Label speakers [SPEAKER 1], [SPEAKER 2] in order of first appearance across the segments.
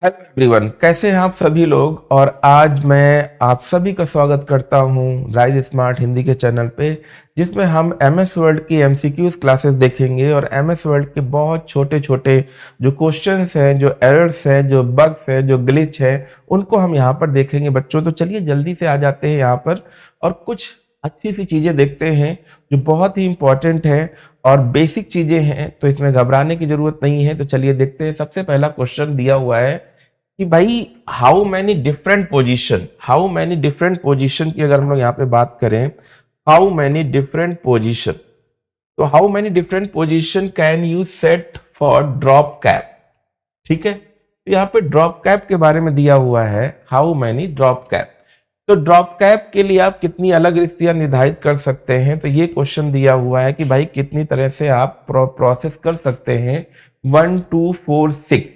[SPEAKER 1] Hello everyone, कैसे हैं आप सभी लोग। और आज मैं आप सभी का स्वागत करता हूं राइज स्मार्ट हिंदी के चैनल पे, जिसमें हम एमएस वर्ड की एमसीक्यूज क्लासेस देखेंगे और एमएस वर्ड के बहुत छोटे छोटे जो क्वेश्चंस हैं, जो एरर्स हैं, जो बग्स हैं, जो ग्लिच है, उनको हम यहाँ पर देखेंगे बच्चों। तो चलिए जल्दी से आ जाते हैं यहाँ पर और कुछ अच्छी सी चीज़ें देखते हैं जो बहुत ही इंपॉर्टेंट है और बेसिक चीज़ें हैं, तो इसमें घबराने की ज़रूरत नहीं है। तो चलिए देखते हैं। सबसे पहला क्वेश्चन दिया हुआ है कि भाई हाउ मैनी डिफरेंट पोजीशन की अगर हम लोग यहाँ पे बात करें, हाउ मैनी डिफरेंट पोजीशन, तो how many different position can you set for drop cap. ठीक है, तो यहाँ पे ड्रॉप कैप के बारे में दिया हुआ है, हाउ मैनी ड्रॉप कैप। तो ड्रॉप कैप के लिए आप कितनी अलग रिश्तियां निर्धारित कर सकते हैं, तो ये क्वेश्चन दिया हुआ है कि भाई कितनी तरह से आप प्रोसेस कर सकते हैं 1 2 4 6।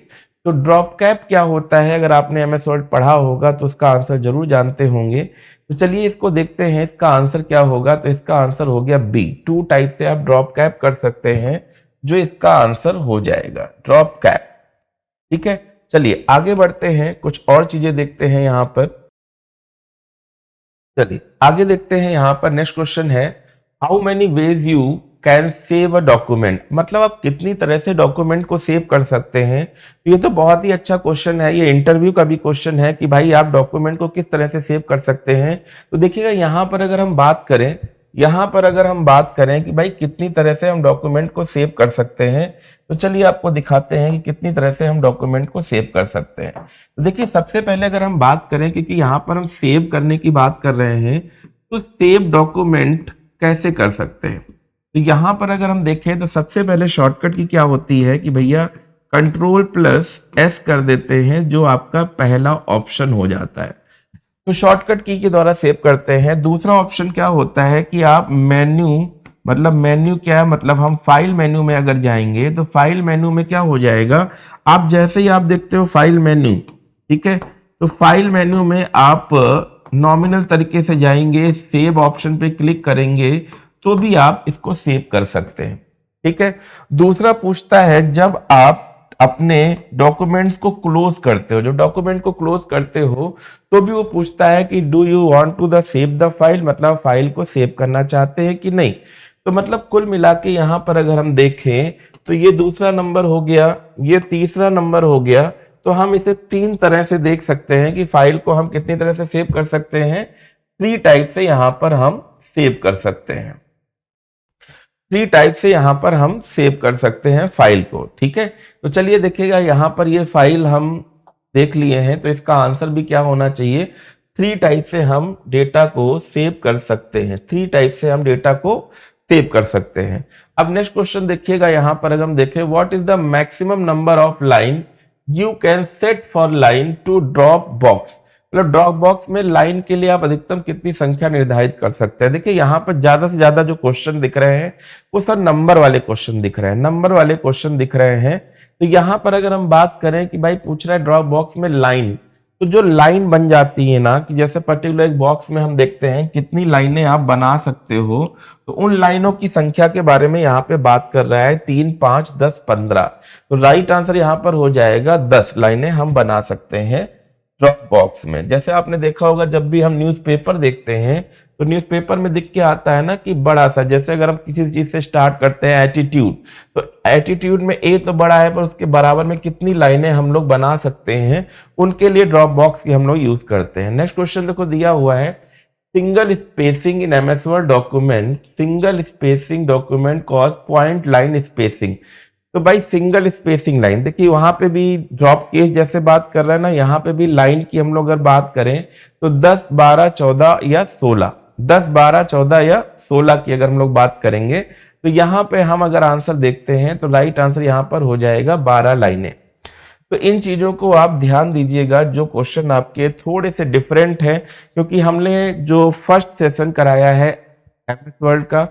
[SPEAKER 1] तो ड्रॉप कैप क्या होता है, अगर आपने एमएस वर्ड पढ़ा होगा तो उसका आंसर जरूर जानते होंगे। तो चलिए इसको देखते हैं, इसका आंसर क्या होगा। तो इसका आंसर हो गया बी, 2 टाइप से आप ड्रॉप कैप कर सकते हैं, जो इसका आंसर हो जाएगा ड्रॉप कैप। ठीक है, चलिए आगे बढ़ते हैं, कुछ और चीजें देखते हैं यहाँ पर। चलिए आगे देखते हैं, यहाँ पर नेक्स्ट क्वेश्चन है, how many ways you can save a document. मतलब आप कितनी तरह से डॉक्यूमेंट को सेव कर सकते हैं। तो ये तो बहुत ही अच्छा क्वेश्चन है, ये इंटरव्यू का भी क्वेश्चन है कि भाई आप डॉक्यूमेंट को किस तरह से सेव कर सकते हैं। तो देखिएगा यहाँ पर अगर हम बात करें, कि भाई कितनी तरह से हम डॉक्यूमेंट को सेव कर सकते हैं, तो चलिए आपको दिखाते हैं कि कितनी तरह से हम डॉक्यूमेंट को सेव कर सकते हैं। तो देखिए सबसे पहले अगर हम बात करें, क्योंकि यहाँ पर हम सेव करने की बात कर रहे हैं, तो सेव डॉक्यूमेंट कैसे कर सकते हैं। तो यहाँ पर अगर हम देखें तो सबसे पहले शॉर्टकट की क्या होती है कि भैया Ctrl+S कर देते हैं, जो आपका पहला ऑप्शन हो जाता है। तो शॉर्टकट की के द्वारा सेव करते हैं। दूसरा ऑप्शन क्या होता है कि आप मेन्यू क्या है, मतलब हम फाइल मेन्यू में अगर जाएंगे तो फाइल मेन्यू में क्या हो जाएगा, आप जैसे ही आप देखते हो फाइल मेन्यू, ठीक है, तो फाइल मेन्यू में आप नॉमिनल तरीके से जाएंगे, सेव ऑप्शन पे क्लिक करेंगे तो भी आप इसको सेव कर सकते हैं। ठीक है, दूसरा पूछता है जब आप अपने डॉक्यूमेंट्स को क्लोज करते हो, जो डॉक्यूमेंट को क्लोज करते हो, तो भी वो पूछता है कि do you want to the save the file, मतलब फाइल को सेव करना चाहते हैं कि नहीं। तो मतलब कुल मिला के यहाँ पर अगर हम देखें तो ये दूसरा नंबर हो गया, ये तीसरा नंबर हो गया। तो हम इसे 3 तरह से देख सकते हैं कि फाइल को हम कितनी तरह से सेव कर सकते हैं। 3 टाइप से यहाँ पर हम सेव कर सकते हैं, 3 टाइप से यहाँ पर हम सेव कर सकते हैं फाइल को। ठीक है, तो चलिए देखिएगा यहाँ पर ये फाइल हम देख लिए हैं, तो इसका आंसर भी क्या होना चाहिए, 3 टाइप से हम डेटा को सेव कर सकते हैं, 3 टाइप से हम डेटा को सेव कर सकते हैं। अब नेक्स्ट क्वेश्चन देखिएगा, यहाँ पर अगर हम देखें, what is the maximum number of line you can set for line to drop box. मतलब ड्रॉप बॉक्स में लाइन के लिए आप अधिकतम कितनी संख्या निर्धारित कर सकते हैं। देखिए यहाँ पर ज्यादा से ज्यादा जो क्वेश्चन दिख रहे हैं वो सब नंबर वाले क्वेश्चन दिख रहे हैं। तो यहाँ पर अगर हम बात करें कि भाई पूछ रहा है ड्रॉप बॉक्स में लाइन, तो जो लाइन बन जाती है ना, कि जैसे पर्टिकुलर एक बॉक्स में हम देखते हैं कितनी लाइनें आप बना सकते हो, तो उन लाइनों की संख्या के बारे में यहाँ पे बात कर रहा है, 3 5 10 15। तो राइट आंसर यहाँ पर हो जाएगा 10 लाइनें हम बना सकते हैं ड्रॉप बॉक्स में। जैसे आपने देखा होगा जब भी हम न्यूज़पेपर देखते हैं तो न्यूज़पेपर में दिख के आता है ना कि बड़ा सा, जैसे अगर हम किसी चीज से स्टार्ट करते हैं एटीट्यूड, तो एटीट्यूड में ए तो बड़ा है पर उसके बराबर में कितनी लाइनें हम लोग बना सकते हैं, उनके लिए ड्रॉप बॉक्स की हम लोग यूज करते हैं। नेक्स्ट क्वेश्चन देखो दिया हुआ है, single spacing in MS word document, single spacing document cause point line spacing. तो भाई सिंगल स्पेसिंग लाइन, देखिए वहां पे भी ड्रॉप केस जैसे बात कर रहे हैं ना, यहाँ पे भी लाइन की हम लोग अगर बात करें तो 10 12 14 या 16, 10 12 14 या 16 की अगर हम लोग बात करेंगे, तो यहाँ पे हम अगर आंसर देखते हैं तो राइट आंसर यहाँ पर हो जाएगा 12 लाइनें। तो इन चीजों को आप ध्यान दीजिएगा, जो क्वेश्चन आपके थोड़े से डिफरेंट है, क्योंकि हमने जो फर्स्ट सेशन कराया है एमएस वर्ड का,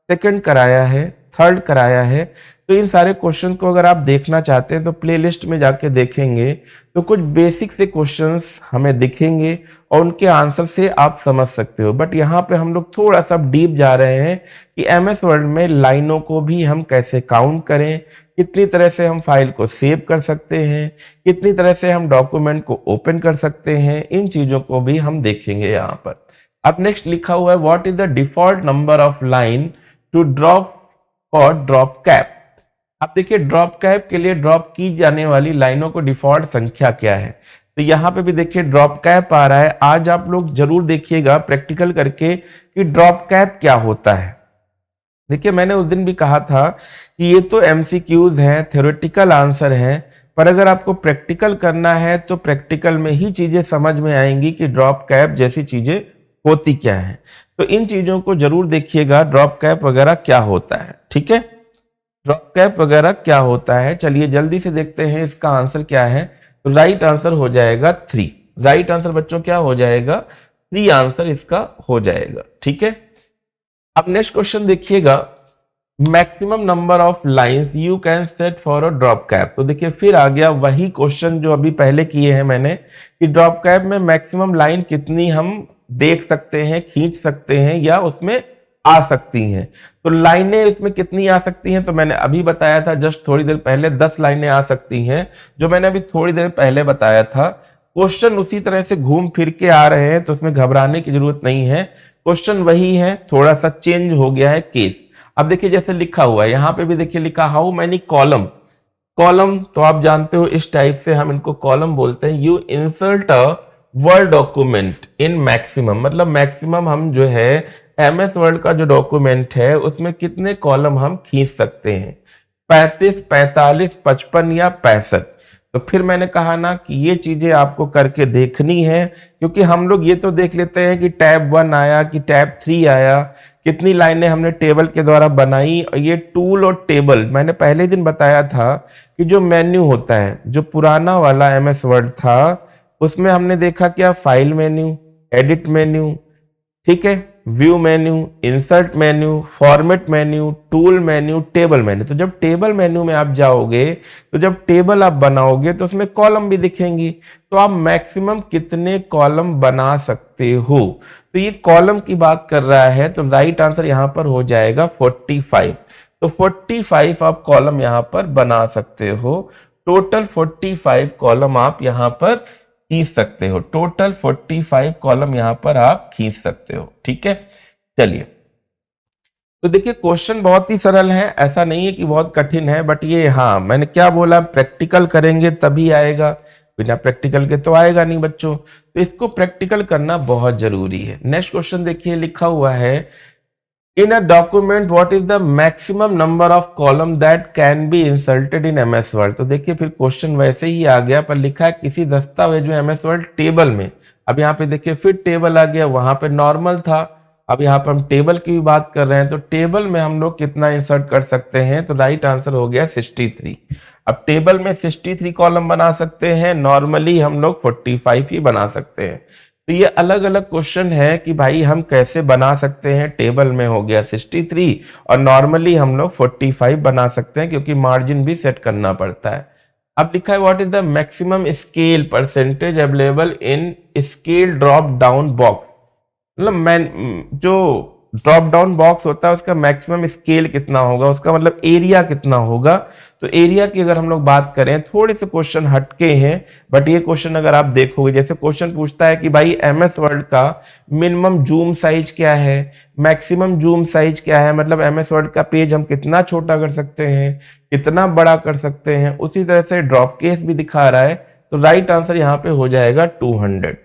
[SPEAKER 1] सेकंड कराया है, थर्ड कराया है, तो इन सारे क्वेश्चन को अगर आप देखना चाहते हैं तो प्लेलिस्ट में जाके देखेंगे तो कुछ बेसिक से क्वेश्चंस हमें दिखेंगे और उनके आंसर से आप समझ सकते हो। बट यहाँ पे हम लोग थोड़ा सा डीप जा रहे हैं कि एमएस वर्ड में लाइनों को भी हम कैसे काउंट करें, कितनी तरह से हम फाइल को सेव कर सकते हैं, कितनी तरह से हम डॉक्यूमेंट को ओपन कर सकते हैं, इन चीजों को भी हम देखेंगे यहाँ पर। अब नेक्स्ट लिखा हुआ है what is the default number of line to drop और ड्रॉप कैप। अब देखिए ड्रॉप कैप के लिए ड्रॉप की जाने वाली लाइनों को डिफॉल्ट संख्या क्या है। तो यहाँ पे भी देखिए ड्रॉप कैप आ रहा है। आज आप लोग जरूर देखिएगा प्रैक्टिकल करके कि ड्रॉप कैप क्या होता है। देखिए मैंने उस दिन भी कहा था कि ये तो एमसीक्यूज हैं, थ्योरेटिकल आंसर हैं, पर अगर आपको प्रैक्टिकल करना है तो प्रैक्टिकल में ही चीजें समझ में आएंगी कि ड्रॉप कैप जैसी चीजें होती क्या है। तो इन चीजों को जरूर देखिएगा, ड्रॉप कैप वगैरह क्या होता है। ठीक है, ड्रॉप कैप वगैरह क्या होता है। चलिए जल्दी से देखते हैं इसका आंसर क्या है। तो राइट आंसर हो जाएगा 3। राइट आंसर बच्चों क्या हो जाएगा, 3 आंसर इसका हो जाएगा। ठीक है, अब नेक्स्ट क्वेश्चन देखिएगा, maximum number of lines you can set for a drop cap. तो देखिए फिर आ गया वही क्वेश्चन जो अभी पहले किए हैं मैंने कि ड्रॉप कैप में मैक्सिमम लाइन कितनी हम देख सकते हैं, खींच सकते हैं या उसमें आ सकती हैं। तो लाइनें उसमें कितनी आ सकती हैं, तो मैंने अभी बताया था जस्ट थोड़ी देर पहले 10 लाइनें आ सकती हैं, जो मैंने अभी थोड़ी देर पहले बताया था। क्वेश्चन उसी तरह से घूम फिर के आ रहे हैं तो उसमें घबराने की जरूरत नहीं है, क्वेश्चन वही है, थोड़ा सा चेंज हो गया है केस। अब देखिए जैसे लिखा हुआ है यहाँ पे भी देखिए लिखा हाउ मैनी कॉलम। कॉलम तो आप जानते हो इस टाइप से हम इनको कॉलम बोलते हैं। You insert a word document in maximum, मतलब मैक्सिमम हम जो है एमएस वर्ड का जो डॉक्यूमेंट है उसमें कितने कॉलम हम खींच सकते हैं, 35, 45, 55 या 65। तो फिर मैंने कहा ना कि ये चीजें आपको करके देखनी है, क्योंकि हम लोग ये तो देख लेते हैं कि टैब 1 आया कि टैब 3 आया, कितनी लाइनें हमने टेबल के द्वारा बनाई। और ये टूल और टेबल मैंने पहले दिन बताया था कि जो मेन्यू होता है, जो पुराना वाला एमएस वर्ड था उसमें हमने देखा क्या, फाइल मेन्यू, एडिट मेन्यू, ठीक है, view menu, insert menu, format menu, tool menu, table menu. तो जब टेबल मेन्यू में आप जाओगे तो जब टेबल आप बनाओगे तो उसमें कॉलम भी दिखेंगी। तो आप मैक्सिमम कितने कॉलम बना सकते हो, तो ये कॉलम की बात कर रहा है। तो राइट आंसर यहां पर हो जाएगा 45। तो 45 आप कॉलम यहां पर बना सकते हो। टोटल 45 कॉलम आप यहां पर खींच सकते हो। टोटल 45 कॉलम यहां पर आप खींच सकते हो। ठीक है, चलिए तो देखिए क्वेश्चन बहुत ही सरल है, ऐसा नहीं है कि बहुत कठिन है। बट ये हाँ मैंने क्या बोला, प्रैक्टिकल करेंगे तभी आएगा, बिना प्रैक्टिकल के तो आएगा नहीं बच्चों। तो इसको प्रैक्टिकल करना बहुत जरूरी है। नेक्स्ट क्वेश्चन देखिए लिखा हुआ है in a document what is the maximum number of column that can be inserted in MS Word। तो देखिए फिर क्वेश्चन वैसे ही आ गया, पर लिखा है किसी दस्तावेज में MS Word टेबल में। अब यहाँ पे देखिए फिर टेबल आ गया, वहां पे नॉर्मल था, अब यहाँ पर हम टेबल की भी बात कर रहे हैं। तो टेबल में हम लोग कितना इंसर्ट कर सकते हैं, तो राइट आंसर हो गया 63। अब टेबल में 63 कॉलम बना सकते हैं, नॉर्मली हम लोग 45 ही बना सकते हैं। तो ये अलग अलग क्वेश्चन है कि भाई हम कैसे बना सकते हैं। टेबल में हो गया 63 और नॉर्मली हम लोग 45 बना सकते हैं, क्योंकि मार्जिन भी सेट करना पड़ता है। अब लिखा है what is the maximum scale percentage available in scale drop down box. मतलब मैं जो ड्रॉप डाउन बॉक्स होता है उसका मैक्सिमम स्केल कितना होगा, उसका मतलब एरिया कितना होगा। तो एरिया की अगर हम लोग बात करें, थोड़े से क्वेश्चन हटके हैं, बट ये क्वेश्चन अगर आप देखोगे, जैसे क्वेश्चन पूछता है कि भाई एमएस वर्ड का मिनिमम जूम साइज क्या है, मैक्सिमम जूम साइज क्या है, मतलब एमएस वर्ड का पेज हम कितना छोटा कर सकते हैं, कितना बड़ा कर सकते हैं। उसी तरह से ड्रॉप केस भी दिखा रहा है। तो राइट आंसर यहाँ पे हो जाएगा 200।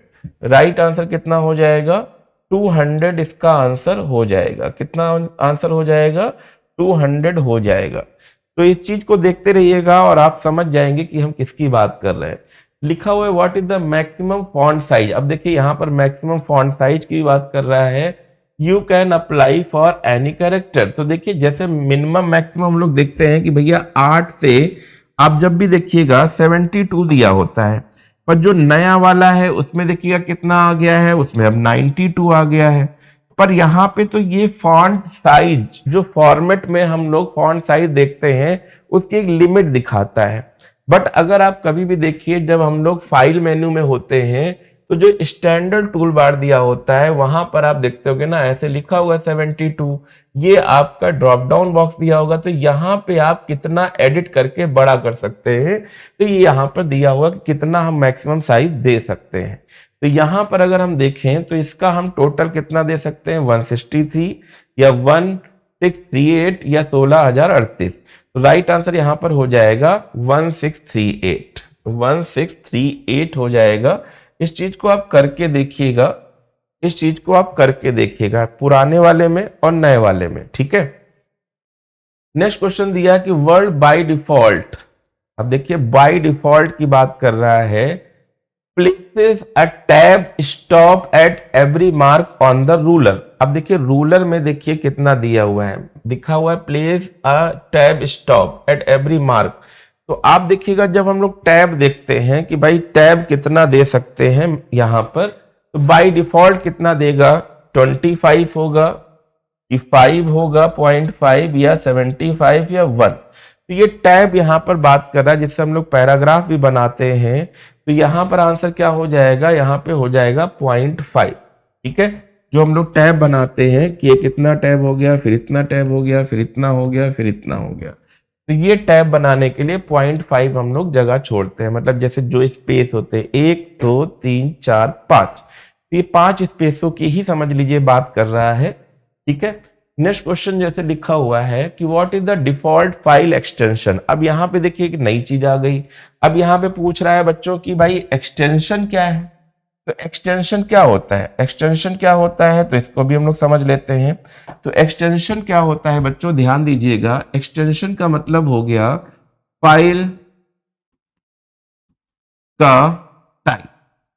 [SPEAKER 1] राइट आंसर कितना हो जाएगा, 200 इसका आंसर हो जाएगा। कितना आंसर हो जाएगा, 200 हो जाएगा। तो इस चीज को देखते रहिएगा और आप समझ जाएंगे कि हम किसकी बात कर रहे हैं। लिखा हुआ है what is the maximum font size. अब देखिए यहाँ पर मैक्सिमम फॉन्ट साइज की बात कर रहा है। You can apply for any character. तो देखिए जैसे मिनिमम मैक्सिमम हम लोग देखते हैं कि भैया 8 से आप जब भी देखिएगा 72 दिया होता है, पर जो नया वाला है उसमें देखिएगा कितना आ गया है, उसमें अब 92 आ गया है। पर यहाँ पे तो ये फॉन्ट साइज, जो फॉर्मेट में हम लोग फॉन्ट साइज देखते हैं उसकी एक लिमिट दिखाता है। बट अगर आप कभी भी देखिए जब हम लोग फाइल मेन्यू में होते हैं तो जो स्टैंडर्ड टूल बार दिया होता है वहां पर आप देखते होगे ना ऐसे लिखा हुआ है 72, ये आपका ड्रॉप डाउन बॉक्स दिया होगा, तो यहाँ पे आप कितना एडिट करके बड़ा कर सकते हैं। तो ये यहाँ पर दिया हुआ कि कितना हम मैक्सिमम साइज दे सकते हैं। तो यहाँ पर अगर हम देखें तो इसका हम टोटल कितना दे सकते हैं, 163 या 1638 या 16,038। तो राइट आंसर यहाँ पर हो जाएगा 1638, 1638 हो जाएगा। इस चीज को आप करके देखिएगा, इस चीज को आप करके देखिएगा पुराने वाले में और नए वाले में, ठीक है। नेक्स्ट क्वेश्चन दिया कि वर्ड बाय डिफॉल्ट, अब देखिए बाय डिफॉल्ट की बात कर रहा है, places a tab stop at every mark on the ruler. अब देखिए रूलर में देखिए कितना दिया हुआ है, लिखा हुआ है place a tab stop at every mark. तो आप देखिएगा जब हम लोग टैब देखते हैं कि भाई टैब कितना दे सकते हैं यहां पर, तो बाय डिफॉल्ट कितना देगा, 25 होगा कि 5 होगा 0.5 या 75 या 1। तो ये टैब यहां पर बात कर रहा है जिससे हम लोग पैराग्राफ भी बनाते हैं। तो यहां पर आंसर क्या हो जाएगा, यहां पे हो जाएगा 0.5, ठीक है। जो हम लोग टैब बनाते हैं कि ये कितना टैब हो गया, फिर इतना टैब हो गया, फिर इतना हो गया, फिर इतना हो गया। तो ये टैब बनाने के लिए 0.5 हम लोग जगह छोड़ते हैं, मतलब जैसे जो स्पेस होते हैं 1 2 3 4 5, तो ये 5 स्पेसों की ही समझ लीजिए बात कर रहा है, ठीक है। नेक्स्ट क्वेश्चन जैसे लिखा हुआ है कि what is the default file extension. अब यहाँ पे देखिए एक नई चीज आ गई। अब यहाँ पे पूछ रहा है बच्चों की भाई एक्सटेंशन क्या है। तो एक्सटेंशन क्या होता है, एक्सटेंशन क्या होता है, तो इसको भी हम लोग समझ लेते हैं। तो एक्सटेंशन क्या होता है बच्चों, ध्यान दीजिएगा। एक्सटेंशन का मतलब हो गया फाइल का टाइप।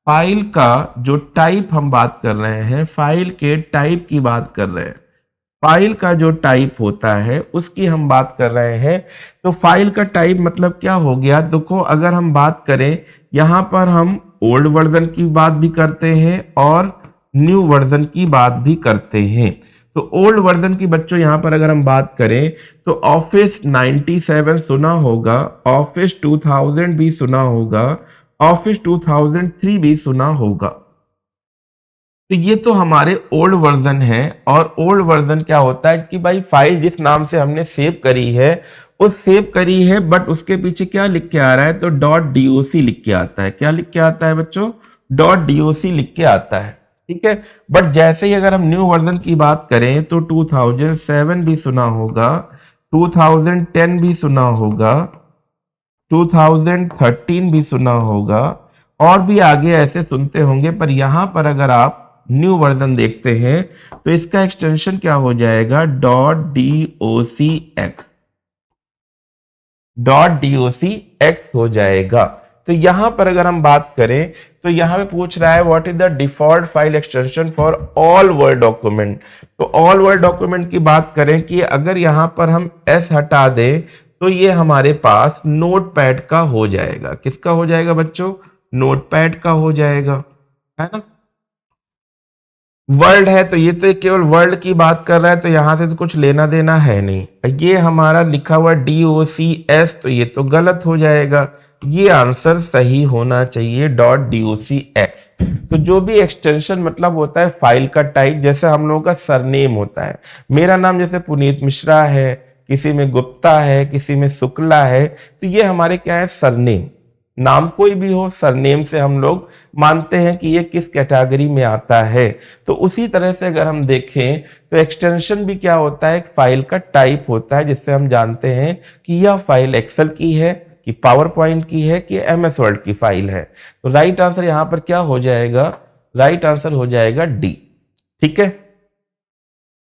[SPEAKER 1] फाइल का जो टाइप हम बात कर रहे हैं, फाइल के टाइप की बात कर रहे हैं, फाइल का जो टाइप होता है उसकी हम बात कर रहे हैं। तो फाइल का टाइप मतलब क्या हो गया, देखो अगर हम बात करें यहां पर हम ओल्ड वर्जन की बात भी करते हैं और न्यू वर्जन की बात भी करते हैं। तो ओल्ड वर्जन की बच्चों यहां पर अगर हम बात करें तो ऑफिस 97 सुना होगा, ऑफिस 2000 भी सुना होगा, ऑफिस 2003 भी सुना होगा। तो ये तो हमारे ओल्ड वर्जन है। और ओल्ड वर्जन क्या होता है कि भाई फाइल जिस नाम से हमने सेव करी है उस सेव करी है, बट उसके पीछे क्या लिख के आ रहा है, तो .doc लिख के आता है। क्या लिख के आता है बच्चों, .doc लिख के आता है, ठीक है। बट जैसे ही अगर हम न्यू वर्जन की बात करें तो 2007 भी सुना होगा, 2010 भी सुना होगा, 2013 भी सुना होगा, और भी आगे ऐसे सुनते होंगे। पर यहां पर अगर आप न्यू वर्जन देखते हैं तो इसका एक्सटेंशन क्या हो जाएगा, .docx, .docx हो जाएगा। तो यहां पर अगर हम बात करें तो यहां पे पूछ रहा है what is the default file extension for all word document. तो ऑल वर्ड डॉक्यूमेंट की बात करें कि अगर यहां पर हम एस हटा दें तो ये हमारे पास नोटपैड का हो जाएगा। किसका हो जाएगा बच्चों, नोटपैड का हो जाएगा, है ना। वर्ल्ड है तो ये तो केवल वर्ल्ड की बात कर रहा है, तो यहां से तो कुछ लेना देना है नहीं। ये हमारा लिखा हुआ DOCS, तो ये तो गलत हो जाएगा। ये आंसर सही होना चाहिए .docx। तो जो भी एक्सटेंशन मतलब होता है फाइल का टाइप, जैसे हम लोगों का सरनेम होता है, मेरा नाम जैसे पुनीत मिश्रा है, किसी में गुप्ता है, किसी में शुक्ला है, तो ये हमारे क्या है, सरनेम। नाम कोई भी हो, सरनेम से हम लोग मानते हैं कि ये किस कैटेगरी में आता है। तो उसी तरह से अगर हम देखें तो एक्सटेंशन भी क्या होता है, एक फाइल का टाइप होता है जिससे हम जानते हैं कि यह फाइल एक्सेल की है, कि पावर पॉइंट की है, कि MS वर्ड की फाइल है। तो राइट आंसर यहां पर क्या हो जाएगा, राइट आंसर हो जाएगा डी, ठीक है।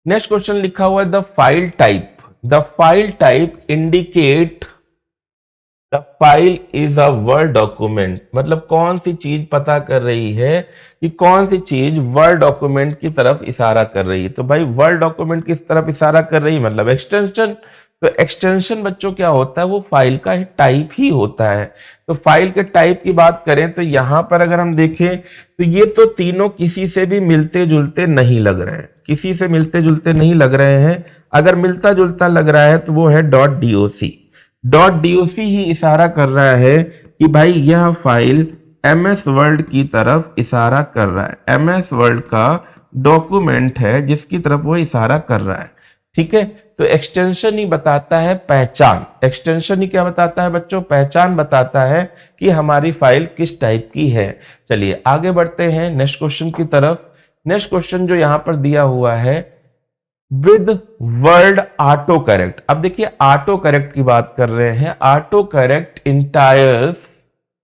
[SPEAKER 1] नेक्स्ट क्वेश्चन लिखा हुआ है the file type, the file type indicate the file is a word document. मतलब कौन सी चीज पता कर रही है कि कौन सी चीज वर्ड डॉक्यूमेंट की तरफ इशारा कर रही है। तो भाई वर्ड डॉक्यूमेंट किस तरफ इशारा कर रही है, मतलब एक्सटेंशन। तो एक्सटेंशन बच्चों क्या होता है, वो फाइल का टाइप ही होता है। तो फाइल के टाइप की बात करें तो यहां पर अगर हम देखें तो ये तो तीनों किसी से भी मिलते जुलते नहीं लग रहे हैं, किसी से मिलते जुलते नहीं लग रहे हैं। अगर मिलता जुलता लग रहा है तो वो है .doc। .doc ही इशारा कर रहा है कि भाई यह फाइल MS वर्ड की तरफ इशारा कर रहा है, MS वर्ड का डॉक्यूमेंट है जिसकी तरफ वो इशारा कर रहा है। ठीक है, तो एक्सटेंशन ही बताता है पहचान, एक्सटेंशन ही क्या बताता है बच्चों, पहचान बताता है कि हमारी फाइल किस टाइप की है। चलिए आगे बढ़ते हैं नेक्स्ट क्वेश्चन की तरफ। नेक्स्ट क्वेश्चन जो यहां पर दिया हुआ है, विद वर्ड ऑटो करेक्ट। अब देखिए ऑटो करेक्ट की बात कर रहे हैं, ऑटो करेक्ट इंटायर्स,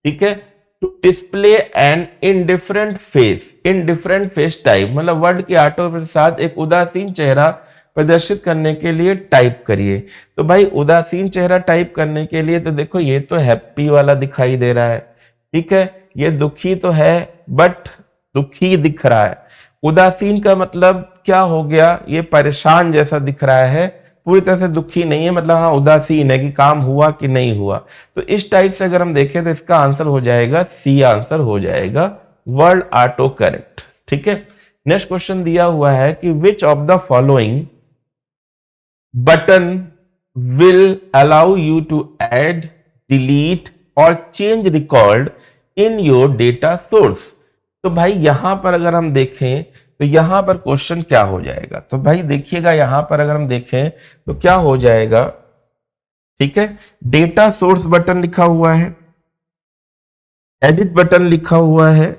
[SPEAKER 1] ठीक है, to display an indifferent face, indifferent face type, मतलब वर्ड के ऑटो के साथ एक उदासीन चेहरा प्रदर्शित करने के लिए टाइप करिए। तो भाई उदासीन चेहरा टाइप करने के लिए तो देखो ये तो हैप्पी वाला दिखाई दे रहा है, ठीक है, ये दुखी तो है बट दुखी दिख रहा है। उदासीन का मतलब क्या हो गया, ये परेशान जैसा दिख रहा है, पूरी तरह से दुखी नहीं है, मतलब हाँ उदासीन है कि काम हुआ कि नहीं हुआ। तो इस टाइप से अगर हम देखें तो इसका आंसर हो जाएगा सी, आंसर हो जाएगा वर्ड ऑटो करेक्ट। ठीक है, नेक्स्ट क्वेश्चन दिया हुआ है कि which of the following button will allow you to add, delete और change record in your data source. तो भाई यहां पर अगर हम देखें तो यहां पर क्वेश्चन क्या हो जाएगा, तो भाई देखिएगा यहां पर अगर हम देखें तो क्या हो जाएगा, ठीक है, डेटा सोर्स बटन लिखा हुआ है, एडिट बटन लिखा हुआ है,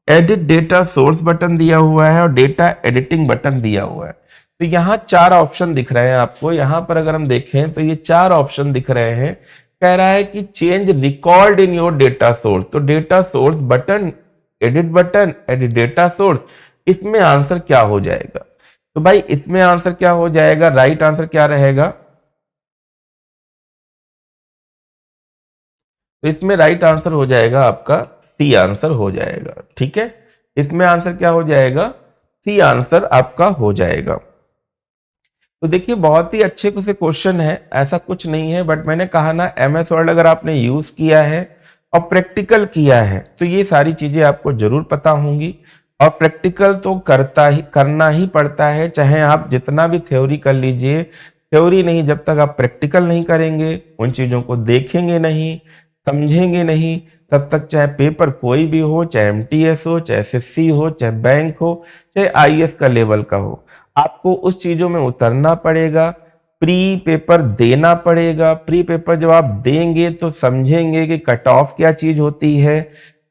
[SPEAKER 1] एडिट डेटा सोर्स बटन दिया हुआ है और डेटा एडिटिंग बटन दिया हुआ है। तो यहां चार ऑप्शन दिख रहे हैं आपको, यहां पर अगर हम देखें तो ये चार ऑप्शन दिख रहे हैं। कह रहा है कि change record in your data source, तो data source button, edit data source, इसमें आंसर क्या हो जाएगा, तो भाई इसमें आंसर क्या हो जाएगा, राइट आंसर क्या रहेगा, तो इसमें राइट आंसर हो जाएगा आपका सी, आंसर हो जाएगा। ठीक है, इसमें आंसर क्या हो जाएगा, सी आंसर आपका हो जाएगा। तो देखिए बहुत ही अच्छे से क्वेश्चन है, ऐसा कुछ नहीं है, बट मैंने कहा ना MS वर्ड अगर आपने यूज किया है और प्रैक्टिकल किया है तो ये सारी चीजें आपको जरूर पता होंगी। और प्रैक्टिकल तो करना ही पड़ता है, चाहे आप जितना भी थ्योरी कर लीजिए, थ्योरी नहीं, जब तक आप प्रैक्टिकल नहीं करेंगे, उन चीजों को देखेंगे नहीं, समझेंगे नहीं, तब तक चाहे पेपर कोई भी हो, चाहे MTS हो, चाहे SSC हो, चाहे बैंक हो, चाहे IAS का लेवल का हो, आपको उस चीजों में उतरना पड़ेगा, प्री पेपर देना पड़ेगा। प्री पेपर जब आप देंगे तो समझेंगे कि कट ऑफ क्या चीज होती है,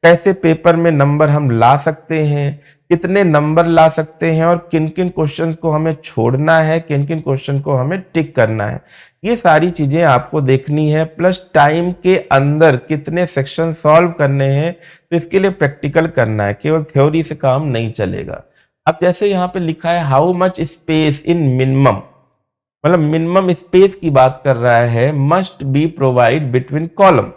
[SPEAKER 1] कैसे पेपर में नंबर हम ला सकते हैं, कितने नंबर ला सकते हैं और किन किन क्वेश्चंस को हमें छोड़ना है, किन किन क्वेश्चन को हमें टिक करना है, ये सारी चीजें आपको देखनी है। प्लस टाइम के अंदर कितने सेक्शन सॉल्व करने हैं, तो इसके लिए प्रैक्टिकल करना है, केवल थ्योरी से काम नहीं चलेगा। अब जैसे यहाँ पे लिखा है how much space in minimum, मतलब मिनिमम स्पेस की बात कर रहा है, must be provide between column,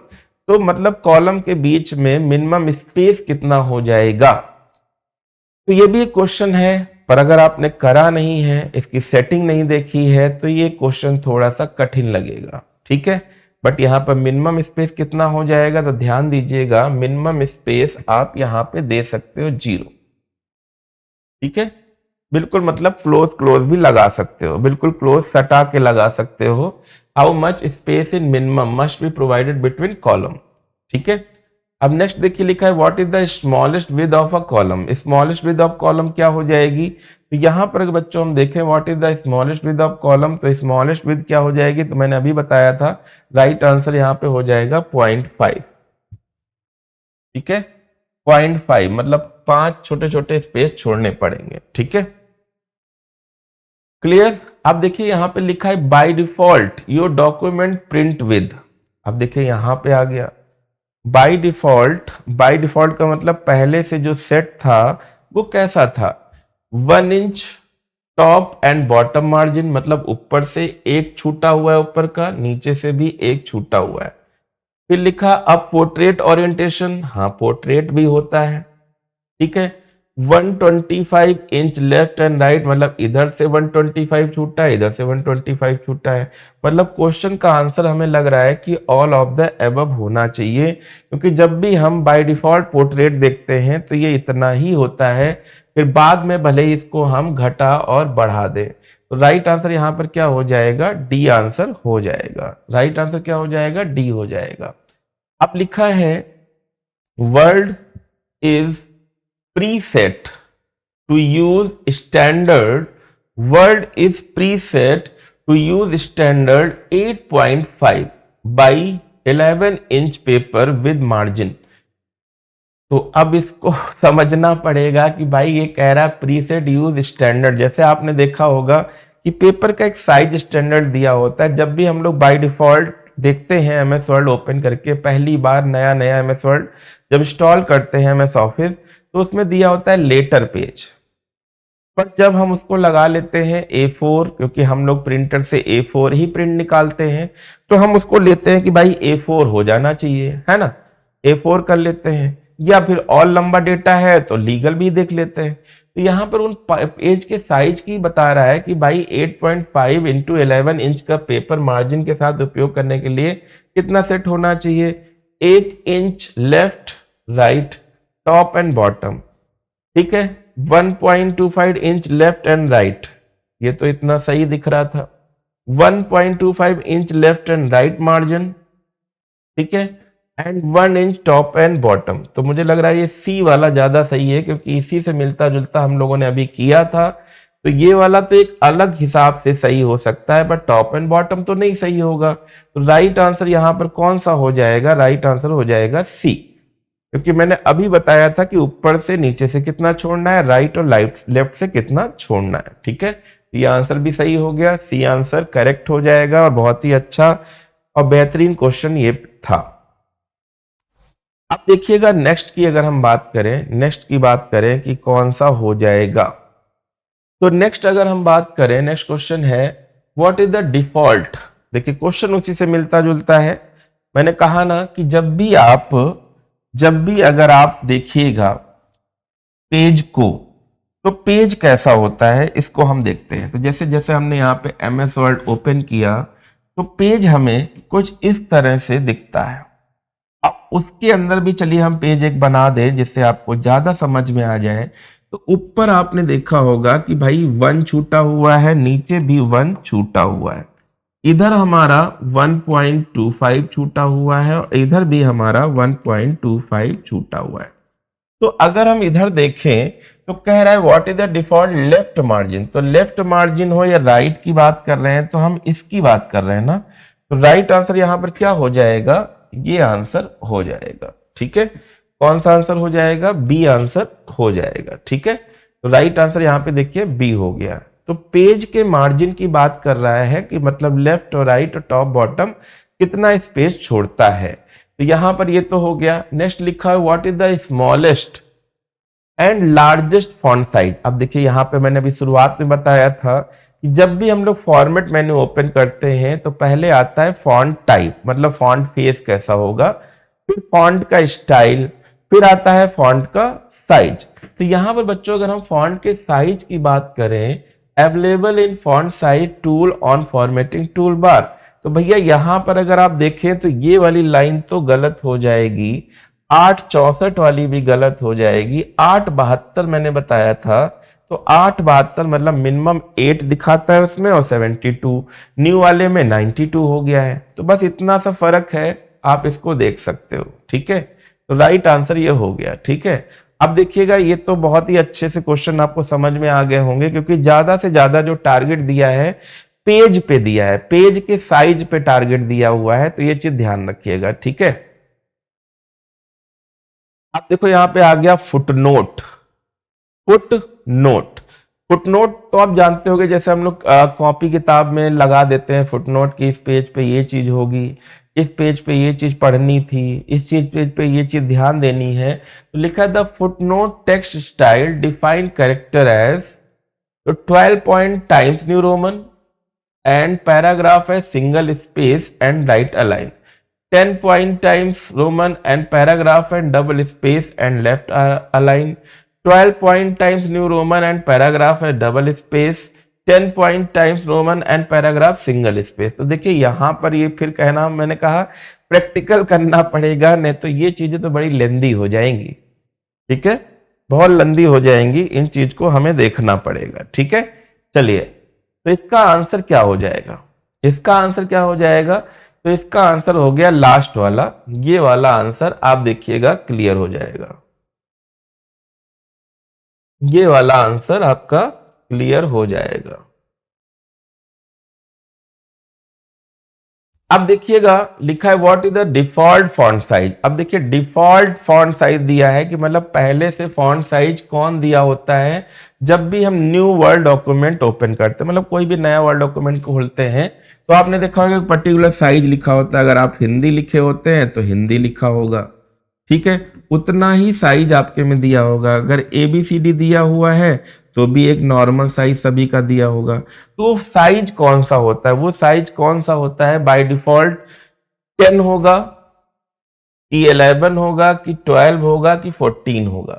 [SPEAKER 1] तो मतलब कॉलम के बीच में मिनिमम स्पेस कितना हो जाएगा। तो ये भी एक क्वेश्चन है, पर अगर आपने करा नहीं है, इसकी सेटिंग नहीं देखी है, तो ये क्वेश्चन थोड़ा सा कठिन लगेगा। ठीक है, बट यहाँ पर मिनिमम स्पेस कितना हो जाएगा, तो ध्यान दीजिएगा मिनिमम स्पेस आप यहाँ पे दे सकते हो 0। ठीक है, बिल्कुल, मतलब क्लोज भी लगा सकते हो, बिल्कुल क्लोज सटा के लगा सकते हो। How much space in minimum must be provided between column. ठीक है, अब नेक्स्ट देखिए लिखा है what is the smallest width of a column. Smallest width of column क्या हो जाएगी, तो यहां पर अगर बच्चों हम देखें what is the smallest width of column, तो स्मॉलेस्ट विड्थ क्या हो जाएगी, तो मैंने अभी बताया था, राइट आंसर यहां पे हो जाएगा 0.5। ठीक है, 0.5 मतलब 5 छोटे छोटे स्पेस छोड़ने पड़ेंगे। ठीक है, क्लियर। अब देखिए यहां पे लिखा है by default your document print with. अब देखिए यहां पे आ गया बाय डिफॉल्ट, बाय डिफॉल्ट का मतलब पहले से जो सेट था वो कैसा था, 1 inch top and bottom margin, मतलब ऊपर से एक छूटा हुआ है ऊपर का, नीचे से भी एक छूटा हुआ है। फिर लिखा अब पोर्ट्रेट ओरिएंटेशन, हाँ पोर्ट्रेट भी होता है। ठीक है, 125 इंच लेफ्ट एंड राइट, मतलब इधर से 125 छूटा है, इधर से 125 छूटा है। मतलब क्वेश्चन का आंसर हमें लग रहा है कि ऑल ऑफ द एबव होना चाहिए, क्योंकि जब भी हम बाय डिफॉल्ट पोर्ट्रेट देखते हैं तो ये इतना ही होता है, फिर बाद में भले ही इसको हम घटा और बढ़ा दें। तो राइट आंसर यहां पर क्या हो जाएगा, डी आंसर हो जाएगा। राइट आंसर क्या हो जाएगा, डी हो जाएगा। अब लिखा है world is preset to use standard, world is preset to use standard 8.5 by 11 inch paper with margin. तो अब इसको समझना पड़ेगा कि भाई ये कह रहा है प्रीसेट यूज स्टैंडर्ड। जैसे आपने देखा होगा कि पेपर का एक साइज स्टैंडर्ड दिया होता है। जब भी हम लोग बाय डिफॉल्ट देखते हैं एमएस वर्ड ओपन करके, पहली बार नया नया एमएस वर्ड जब इंस्टॉल करते हैं एमएस ऑफिस, तो उसमें दिया होता है लेटर पेज। पर जब हम उसको लगा लेते हैं A4, क्योंकि हम लोग प्रिंटर से A4 ही प्रिंट निकालते हैं, तो हम उसको लेते हैं कि भाई A4 हो जाना चाहिए, है ना, A4 कर लेते हैं। या फिर और लंबा डेटा है तो लीगल भी देख लेते हैं। तो यहाँ पर उन पेज के साइज की बता रहा है कि भाई 8.5 इंटू 11 इंच का पेपर मार्जिन के साथ उपयोग करने के लिए कितना सेट होना चाहिए, 1 inch left right top and bottom, ठीक है, 1.25 इंच लेफ्ट एंड राइट, ये तो इतना सही दिख रहा था, 1.25 inch left and right margin, ठीक है, and 1 inch top and bottom. तो मुझे लग रहा है ये सी वाला ज्यादा सही है, क्योंकि इसी से मिलता जुलता हम लोगों ने अभी किया था। तो ये वाला तो एक अलग हिसाब से सही हो सकता है, बट टॉप एंड बॉटम तो नहीं सही होगा। तो राइट आंसर यहां पर कौन सा हो जाएगा, राइट आंसर हो जाएगा सी, क्योंकि मैंने अभी बताया था कि ऊपर से नीचे से कितना छोड़ना है, राइट और लेफ्ट से कितना छोड़ना है, ठीक है। ये आंसर भी सही हो गया, सी आंसर करेक्ट हो जाएगा, और बहुत ही अच्छा और बेहतरीन क्वेश्चन ये था। अब देखिएगा नेक्स्ट की अगर हम बात करें, नेक्स्ट की बात करें कि कौन सा हो जाएगा, तो नेक्स्ट अगर हम बात करें, नेक्स्ट क्वेश्चन है व्हाट इज द डिफॉल्ट। देखिए क्वेश्चन उसी से मिलता जुलता है। मैंने कहा ना कि जब भी अगर आप देखिएगा पेज को, तो पेज कैसा होता है इसको हम देखते हैं। तो जैसे जैसे हमने यहाँ पे एमएस वर्ड ओपन किया, तो पेज हमें कुछ इस तरह से दिखता है। अब उसके अंदर भी चलिए हम पेज एक बना दें जिससे आपको ज्यादा समझ में आ जाए। तो ऊपर आपने देखा होगा कि भाई 1 छूटा हुआ है, नीचे भी 1 छूटा हुआ है, इधर हमारा 1.25 छूटा हुआ है, और इधर भी हमारा 1.25 छूटा हुआ है। तो अगर हम इधर देखें तो कह रहा है what is the default left margin. तो लेफ्ट मार्जिन हो या राइट की बात कर रहे हैं, तो हम इसकी बात कर रहे हैं ना। तो राइट आंसर यहां पर क्या हो जाएगा, ये आंसर हो जाएगा, ठीक है। कौन सा आंसर हो जाएगा, बी आंसर हो जाएगा, ठीक है। तो राइट आंसर यहां पे देखिए बी हो गया। तो पेज के मार्जिन की बात कर रहा है कि मतलब लेफ्ट और राइट और टॉप बॉटम कितना स्पेस छोड़ता है। तो यहां पर ये तो हो गया। नेक्स्ट लिखा है what is the smallest and largest font size. अब देखिए यहां पे मैंने अभी शुरुआत में बताया था कि जब भी हम लोग फॉर्मेट मेन्यू ओपन करते हैं तो पहले आता है फॉन्ट टाइप, मतलब फॉन्ट फेस कैसा होगा, फिर फॉन्ट का स्टाइल, फिर आता है फॉन्ट का साइज। तो यहां पर बच्चों अगर हम फॉन्ट के साइज की बात करें, available in font size tool on formatting tool bar, तो भैया यहां पर अगर आप देखें तो ये वाली लाइन तो गलत हो जाएगी, 864 वाली भी गलत हो जाएगी, 872 मैंने बताया था। तो 872 मतलब मिनिमम 8 दिखाता है उसमें, और 72 न्यू वाले में 92 हो गया है। तो बस इतना सा फर्क है, आप इसको देख सकते हो, ठीक है। तो राइट आंसर ये हो गया, ठीक है। अब देखिएगा ये तो बहुत ही अच्छे से क्वेश्चन आपको समझ में आ गए होंगे, क्योंकि ज्यादा से ज्यादा जो टारगेट दिया है पेज पे दिया है, पेज के साइज पे टारगेट दिया हुआ है। तो ये चीज ध्यान रखिएगा, ठीक है। अब देखो यहां पे आ गया फुटनोट। फुटनोट, फुटनोट तो आप जानते होंगे, जैसे हम लोग कॉपी किताब में लगा देते हैं फुटनोट कि इस पेज पे ये चीज होगी, इस पेज पे ये चीज पढ़नी थी, इस चीज पेज पे ये चीज ध्यान देनी है। तो लिखा the footnote text style define character as, तो 12 point Times New Roman and paragraph है single space and right align, 10 point times Roman and paragraph and double space and left align, 12 point times New Roman and paragraph and double space, 10 point times Roman and paragraph single space। तो देखिए यहां पर ये फिर कहना, मैंने कहा practical करना पड़ेगा, नहीं तो ये चीजें तो बड़ी लेंदी हो जाएंगी, ठीक है, बहुत लंदी हो जाएंगी, इन चीज को हमें देखना पड़ेगा, ठीक है। चलिए तो इसका आंसर क्या हो जाएगा? इसका आंसर क्या हो जाएगा? तो इसका आंसर हो गया लास्ट वाला, ये वाला आंसर आप देखिएगा क्लियर हो जाएगा। ये वाला आंसर आपका क्लियर हो जाएगा। अब देखिएगा लिखा है what is the default font size. अब देखिए डिफॉल्ट फॉन्ट साइज दिया है कि मतलब पहले से फॉन्ट साइज कौन दिया होता है जब भी हम न्यू वर्ड डॉक्यूमेंट ओपन करते हैं, मतलब कोई भी नया वर्ड डॉक्यूमेंट खोलते हैं तो आपने देखा होगा पर्टिकुलर साइज लिखा होता है। अगर आप हिंदी लिखे होते हैं तो हिंदी लिखा होगा, ठीक है, उतना ही साइज आपके में दिया होगा। अगर ABCD दिया हुआ है तो भी एक नॉर्मल साइज सभी का दिया होगा। तो साइज कौन सा होता है? वो साइज कौन सा होता है? बाय डिफॉल्ट 10 होगा कि 11 होगा कि 12 होगा कि 14 होगा।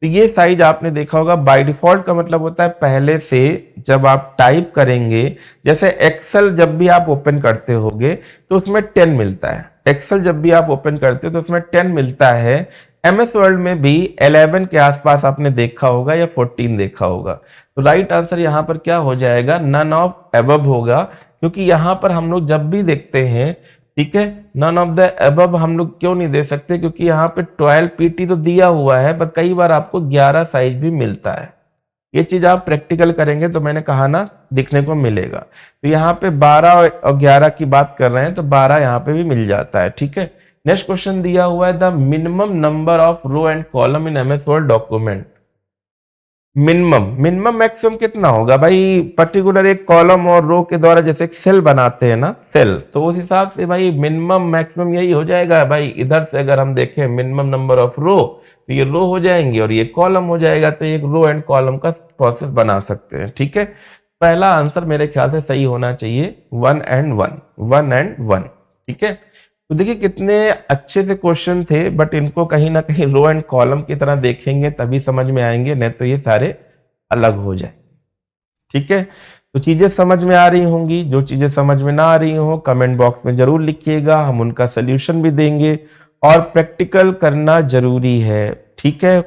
[SPEAKER 1] तो ये साइज आपने देखा होगा बाय डिफॉल्ट का मतलब होता है पहले से जब आप टाइप करेंगे, जैसे एक्सेल जब भी आप ओपन करते होगे तो उसमें 10 मिलता है। एक्सेल जब भी आप ओपन करते हो तो उसमें 10 मिलता है। MS वर्ल्ड में भी 11 के आसपास आपने देखा होगा या 14 देखा होगा। तो राइट आंसर यहाँ पर क्या हो जाएगा? नन ऑफ अबव होगा, क्योंकि यहाँ पर हम लोग जब भी देखते हैं, ठीक है, नन ऑफ द अबव हम लोग क्यों नहीं दे सकते? क्योंकि यहाँ पे 12 PT तो दिया हुआ है, पर कई बार आपको 11 साइज भी मिलता है। ये चीज आप प्रैक्टिकल करेंगे तो मैंने कहा ना दिखने को मिलेगा। तो यहाँ पे 12 और 11 की बात कर रहे हैं तो 12 यहाँ पे भी मिल जाता है, ठीक है। नेक्स्ट क्वेश्चन दिया हुआ है the minimum number of row and column in MS Word document. Minimum maximum कितना होगा भाई? पर्टिकुलर एक कॉलम और रो के द्वारा जैसे एक सेल बनाते हैं ना, सेल, तो उस हिसाब से भाई मिनिमम मैक्सिमम यही हो जाएगा भाई। इधर से अगर हम देखें मिनिमम नंबर ऑफ रो, तो ये रो हो जाएंगे और ये कॉलम हो जाएगा। तो एक रो एंड कॉलम का प्रोसेस बना सकते हैं, ठीक है। पहला आंसर मेरे ख्याल से सही होना चाहिए 1 and 1, 1 and 1, ठीक है। तो देखिए कितने अच्छे से क्वेश्चन थे, बट इनको कहीं ना कहीं रो एंड कॉलम की तरह देखेंगे तभी समझ में आएंगे, नहीं तो ये सारे अलग हो जाएंगे, ठीक है। तो चीजें समझ में आ रही होंगी। जो चीजें समझ में ना आ रही हो कमेंट बॉक्स में जरूर लिखिएगा, हम उनका सोल्यूशन भी देंगे। और प्रैक्टिकल करना जरूरी है, ठीक है।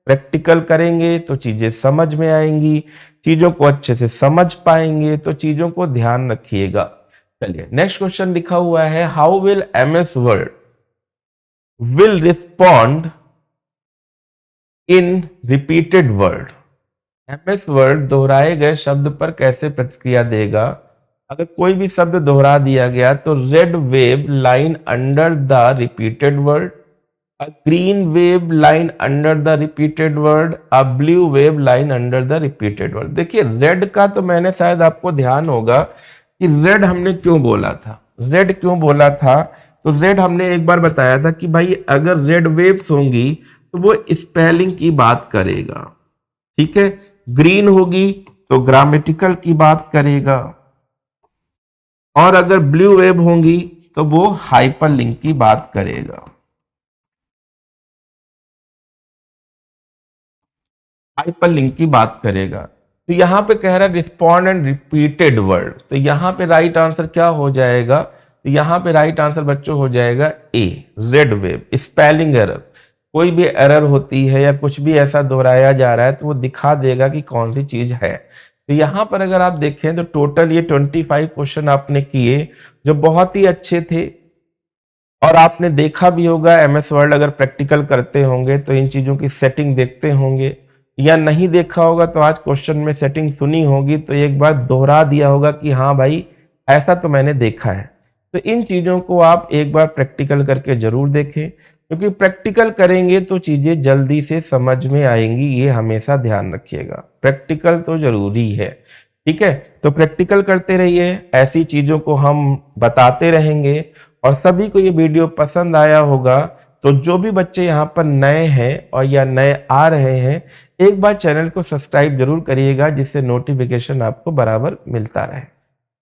[SPEAKER 1] प्रैक्टिकल करेंगे तो चीजें समझ में आएंगी, चीजों को अच्छे से समझ पाएंगे। तो चीजों को ध्यान रखिएगा। चलिए नेक्स्ट क्वेश्चन लिखा हुआ है how will MS word will respond in repeated word. MS word दोहराए गए शब्द पर कैसे प्रतिक्रिया देगा? अगर कोई भी शब्द दोहरा दिया गया तो red wave line under the repeated word, a green wave line under the repeated word, a blue wave line under the repeated word. देखिए रेड का तो मैंने शायद आपको ध्यान होगा कि रेड हमने क्यों बोला था। रेड क्यों बोला था? तो रेड हमने एक बार बताया था कि भाई अगर रेड वेव्स होंगी तो वो स्पेलिंग की बात करेगा, ठीक है। ग्रीन होगी तो ग्रामेटिकल की बात करेगा, और अगर ब्लू वेव होंगी तो वो हाइपरलिंक की बात करेगा। हाइपरलिंक की बात करेगा। तो यहां पे कह रहा है रिस्पॉन्ड एंड रिपीटेड वर्ड, तो यहां पे राइट आंसर क्या हो जाएगा? तो यहां पे राइट आंसर बच्चों हो जाएगा ए, रेड वेव। स्पेलिंग एरर, कोई भी एरर होती है या कुछ भी ऐसा दोहराया जा रहा है तो वो दिखा देगा कि कौन सी चीज है। तो यहां पर अगर आप देखें तो टोटल ये 25 क्वेश्चन आपने किए जो बहुत ही अच्छे थे। और आपने देखा भी होगा MS वर्ड अगर प्रैक्टिकल करते होंगे तो इन चीजों की सेटिंग देखते होंगे, या नहीं देखा होगा तो आज क्वेश्चन में सेटिंग सुनी होगी तो एक बार दोहरा दिया होगा कि हाँ भाई ऐसा तो मैंने देखा है। तो इन चीजों को आप एक बार प्रैक्टिकल करके जरूर देखें, क्योंकि प्रैक्टिकल करेंगे तो चीजें जल्दी से समझ में आएंगी। ये हमेशा ध्यान रखिएगा, प्रैक्टिकल तो जरूरी है, ठीक है। तो प्रैक्टिकल करते रहिए, ऐसी चीजों को हम बताते रहेंगे। और सभी को ये वीडियो पसंद आया होगा तो जो भी बच्चे यहाँ पर नए हैं और या नए आ रहे हैं, एक बार चैनल को सब्सक्राइब जरूर करिएगा, जिससे नोटिफिकेशन आपको बराबर मिलता रहे।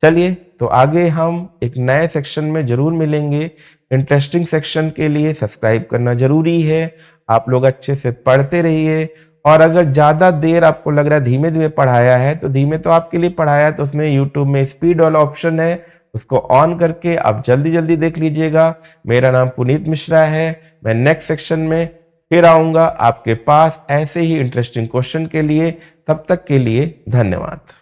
[SPEAKER 1] चलिए तो आगे हम एक नए सेक्शन में जरूर मिलेंगे। इंटरेस्टिंग सेक्शन के लिए सब्सक्राइब करना जरूरी है। आप लोग अच्छे से पढ़ते रहिए, और अगर ज़्यादा देर आपको लग रहा है धीमे धीमे पढ़ाया है तो धीमे तो आपके लिए पढ़ाया है, तो उसमें यूट्यूब में स्पीड वाला ऑप्शन है, उसको ऑन करके आप जल्दी जल्दी देख लीजिएगा। मेरा नाम पुनीत मिश्रा है। मैं नेक्स्ट सेक्शन में फिर आऊँगा आपके पास ऐसे ही इंटरेस्टिंग क्वेश्चन के लिए। तब तक के लिए धन्यवाद।